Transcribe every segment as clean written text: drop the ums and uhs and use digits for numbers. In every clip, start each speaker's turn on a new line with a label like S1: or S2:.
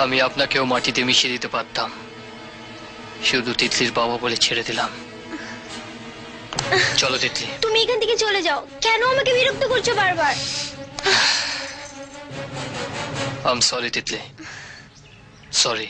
S1: আমি আপনাকেও মাটিতে মিশিয়ে দিতে পারতাম, শুধু তিতলির বাবা বলে ছেড়ে দিলাম। চলো তিতলি।
S2: তুমি এখান থেকে চলে যাও, কেন আমাকে বিরক্ত করছো বারবার?
S1: I'm sorry Titli, sorry.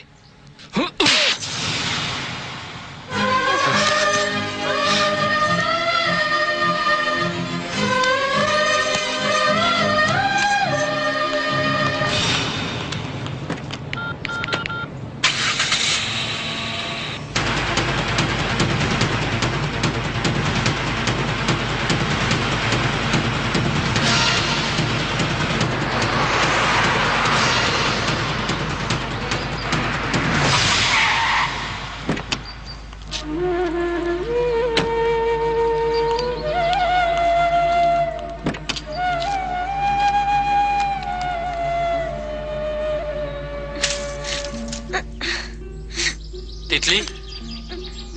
S1: Titli,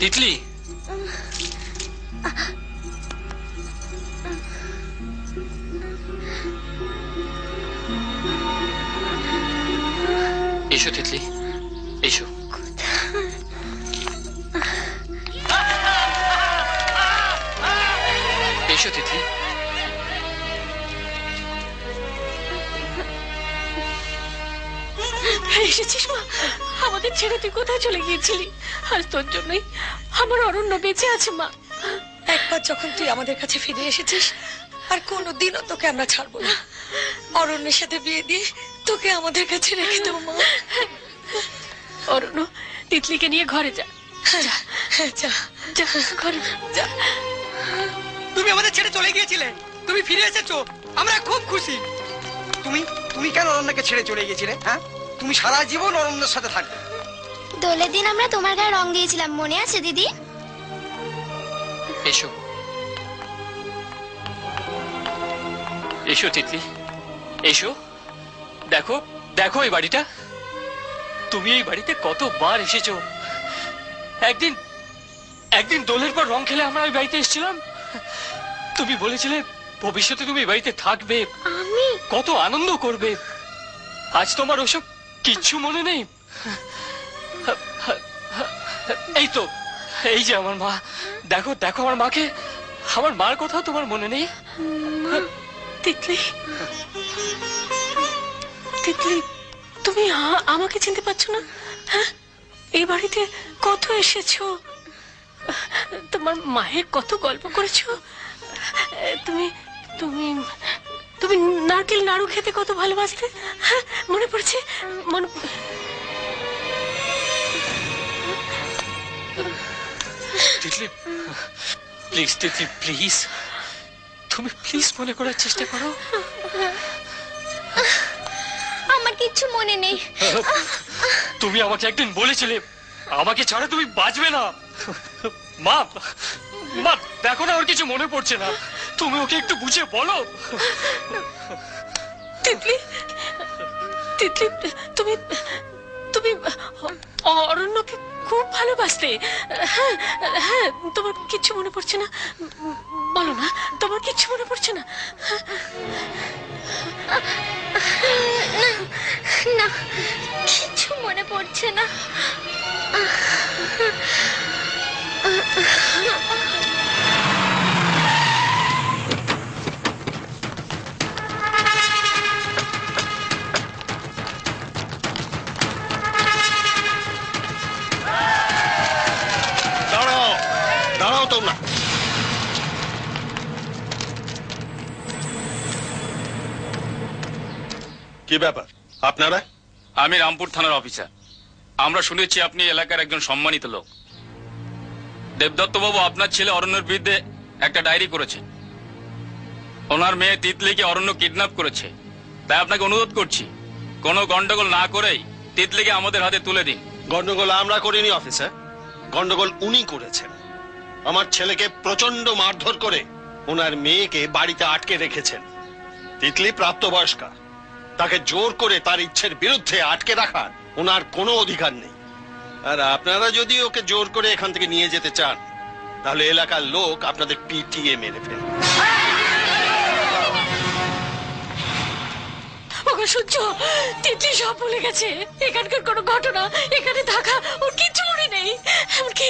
S1: Titli, এসো তিতলি, এসো। এসো তিতলি।
S3: এসেছিস মা? আমাদের ছেড়ে তুই কোথায় চলে গিয়েছিলি? আজ তোর জন্যই আমার অরণ্য বেঁচে আছে মা।
S4: একবার যখন তুই আমাদের কাছে ফিরে এসেছিস, আর কোনোদিনও তোকে আমরা ছাড়বো না। অরণ্যের সাথে বিয়ে দিয়ে তোকে আমাদের কাছে রেখে দেবো মা।
S3: অরণ্য, তিতলিকে নিয়ে ঘরে যা।
S4: যা
S3: যা ঘরে যা।
S5: তুমি আমাদের ছেড়ে চলে গিয়েছিলে, তুমি ফিরে এসেছো, আমরা খুব খুশি। তুমি কেন অরণ্যকে ছেড়ে চলে গিয়েছিলে? হ্যাঁ, তুমি সারা জীবন অরণ্যের সাথে থাকবে।
S2: দোলের দিন আমরা তোমার গায়ে রং দিয়েছিলাম, মনে আছে দিদি?
S1: এসো, এসো তিতলি, এসো। দেখো, দেখো এই বাড়িটা। তুমি এই বাড়িতে কতবার এসেছো। একদিন দোলের পর রং খেলে আমরা এই বাড়িতে এসেছিলাম। তুমি বলেছিলে ভবিষ্যতে তুমি এই বাড়িতে থাকবে,
S2: আমি
S1: কত আনন্দ করবে। আজ তোমার ওসব কিচ্ছু মনে নেই। এই তো, এই যে আমার মা। দেখো, দেখো আমার মাকে। আমার মার কথা তোমার মনে নেই?
S3: তিতলি, তিতলি, তুমি আমাকে চিনতে পারছো না? হ্যাঁ, এই বাড়িতে কত এসেছো, তোমার মায়ের কত গল্প করেছো। তুমি তুমি তুমি নারকেল নাড়ু খেতে কত ভালোবাসতে। হ্যাঁ, মনে পড়ছে?
S1: তিতলি, প্লিজ তিতলি, প্লিজ, তুমি প্লিজ মনে করার চেষ্টা করো।
S2: আমার কিচ্ছু মনে নেই।
S1: তুমি আমাকে একদিন বলেছিলে আমাকে ছাড়া তুমি বাঁচবে না। মা, মা দেখো না, ওর কিছু মনে পড়ছে না। তুমি ওকে একটু বুঝে বলো।
S3: তিতলি, তিতলি, তুমি তুমি অরণ্যকে খুব ভালোবাসতে। হ্যাঁ, হ্যাঁ, তোমার কিচ্ছু মনে পড়ছে না? বলো না, তোমার কিচ্ছু মনে পড়ছে না?
S2: না, কিছু মনে পড়ছে না।
S6: দাঁড়াও, দাঁড়াও তোমরা। কি ব্যাপার আপনারা?
S7: আমি রামপুর থানার অফিসার। আমরা শুনেছি আপনি এলাকার একজন সম্মানিত লোক। দেবদত্ত বাবু আপনার ছেলে অরণ্যের বিরুদ্ধে একটা ডায়েরি করেছে। ওনার মেয়ে তিতলিকে অরণ্য কিডন্যাপ করেছে। তাই আপনাকে অনুরোধ করছি, কোনো গন্ডগোল না করেই তিতলিকে আমাদের হাতে তুলে দিন।
S6: গন্ডগোল আমরা করিনি অফিসার, গন্ডগোল উনি করেছেন। আমার ছেলেকে প্রচন্ড মারধর করে ওনার মেয়েকে বাড়িতে আটকে রেখেছেন। তিতলি প্রাপ্তবয়স্কা, তাকে জোর করে তার ইচ্ছের বিরুদ্ধে আটকে রাখার ওনার কোনো অধিকার নেই। আর আপনারা যদি ওকে জোর করে এখান থেকে নিয়ে যেতে চান, তাহলে এলাকার লোক আপনাদের পিটিয়ে মেরে ফেলবে।
S3: সূর্য, তিতলি সব ভুলে গেছে। এখানকার কোনো ঘটনা, এখানে থাকা, ওর কিচ্ছু মনে নেই। এমনকি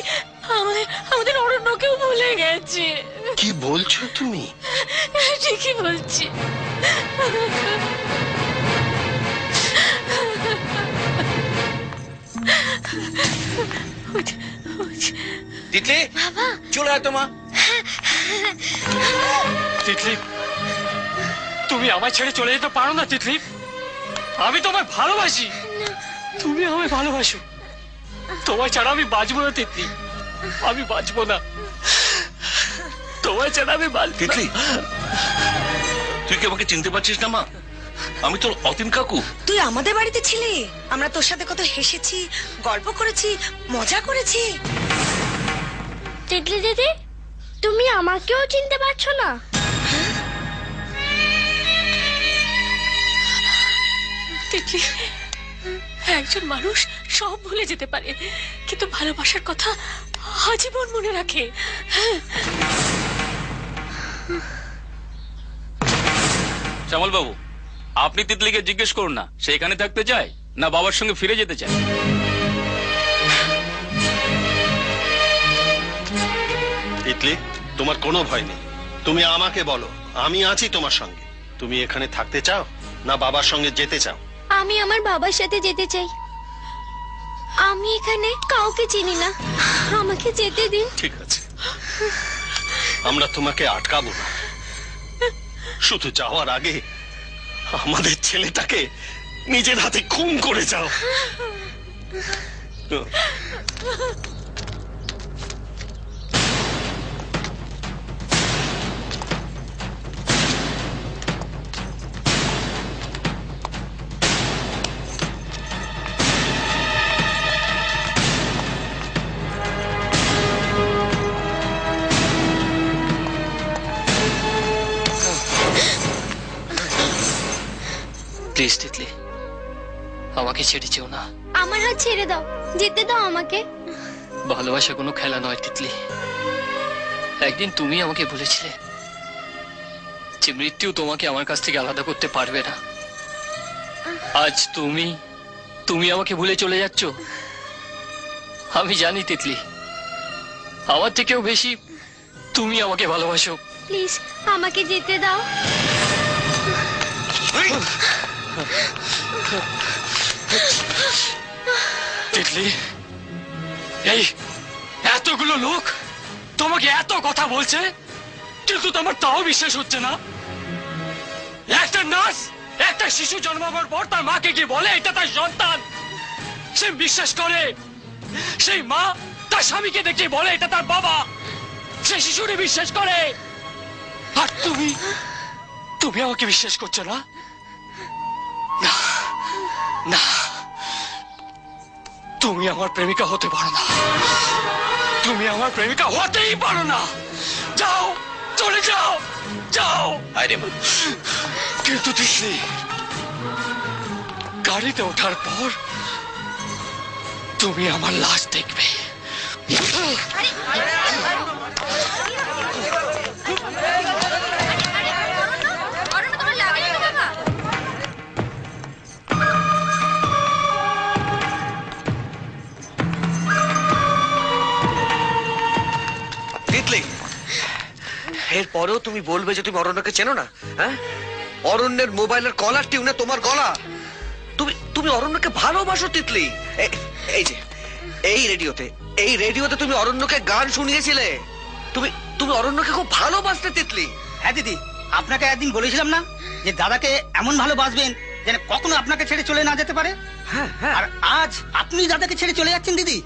S3: আমাদের অরণ্যকেও ভুলে গেছে।
S6: কি বলছো তুমি?
S3: ঠিকই বলছি।
S8: তিতলি চলে আয় তোমা।
S1: তিতলি, তুমি আমায় ছেড়ে চলে যেতে পারো না তিতলি। আমি তোমায় ভালোবাসি, তুমি আমায় ভালোবাসো। তোমায় ছাড়া আমি বাঁচবো না তিতলি, আমি বাঁচবো না। তোমায় ছাড়া আমি বাঁচবো না।
S8: তিতলি, তুই কি আমাকে চিনতে পারছিস না মা? আমি তোর অতীন কাকু।
S4: তুই আমাদের বাড়িতে ছিলি, আমরা তোর সাথে কত হেসেছি, গল্প করেছি, মজা করেছি।
S2: তিতলি দিদি, তুমি আমাকেও চিনতে পারছো না?
S3: তিতলি, একজন মানুষ সব ভুলে যেতে পারে, কিন্তু ভালোবাসার কথা আজীবন মনে রাখে।
S7: শ্যামল বাবু, আপনি তিতলিকে জিজ্ঞেস করুন না সে এখানে থাকতে চায় না বাবার সঙ্গে ফিরে যেতে চায়।
S6: তিতলি, তোমার কোনো ভয় নেই। তুমি আমাকে বলো, আমি আছি তোমার সঙ্গে। তুমি এখানে থাকতে চাও না বাবার সঙ্গে যেতে চাও?
S2: আমি আমার বাবার সাথে যেতে চাই। আমি এখানে কাউকে চিনি না, আমাকে যেতে দিন।
S6: ঠিক আছে, আমরা তোমাকে আটকাবো না। শুধু যাওয়ার আগে আমাদের ছেলেটাকে নিজের হাতে খুন করে যাও।
S1: প্লিজ তিতলি, আমাকে ছেড়ে যেও না।
S2: আমার হাত ছেড়ে দাও, যেতে দাও আমাকে।
S1: ভালোবাসা কোনো খেলা নয় তিতলি। একদিন তুমি আমাকে বলেছিলে যে মৃত্যু তোমাকে আমার কাছ থেকে আলাদা করতে পারবে না। আজ তুমি আমাকে ভুলে চলে যাচ্ছ। আমি জানি তিতলি, আমার থেকেও বেশি তুমি আমাকে ভালোবাসো।
S2: প্লিজ আমাকে যেতে দাও।
S1: তিতলি, এই এতগুলো লোক তোমাকে এত কথা বলছে, কিন্তু তোমার তাও বিশ্বাস হচ্ছে না। একটা নার্স একটা শিশু জন্মাবার পর তার মাকে কি বলে এটা তার সন্তান, সে বিশ্বাস করে। সেই মা তার স্বামীকে দেখে বলে এটা তার বাবা, সে শিশুরে বিশ্বাস করে। আর তুমি আমাকে বিশ্বাস করছো না? না না, তুমি আমার প্রেমিকা হতে পারো না, তুমি আমার প্রেমিকা হতেই পারো না। যাও, চলে যাও, যাও।
S8: আরে মা,
S1: কিন্তু তিতলি, গাড়িতে ওঠার পর তুমি আমার লাশ দেখবে।
S5: তিতলি, এরপরেও তুমি বলবে যে তুমি অরণ্যকে চেনো না? হ্যাঁ, অরণ্যের মোবাইলের কলার টিউনে তোমার গলা। তুমি অরণ্যকে ভালোবাসো তিতলি। এই যে এই রেডিওতে তুমি অরণ্যকে গান শুনিয়েছিলে। তুমি অরণ্যকে খুব ভালোবাসতে তিতলি।
S9: হ্যাঁ দিদি, আপনাকে একদিন বলেছিলাম না যে দাদাকে এমন ভালোবাসবেন যেন কখনো আপনাকে ছেড়ে চলে না যেতে পারে।
S5: হ্যাঁ হ্যাঁ,
S9: আর আজ আপনি দাদাকে ছেড়ে চলে যাচ্ছেন দিদি।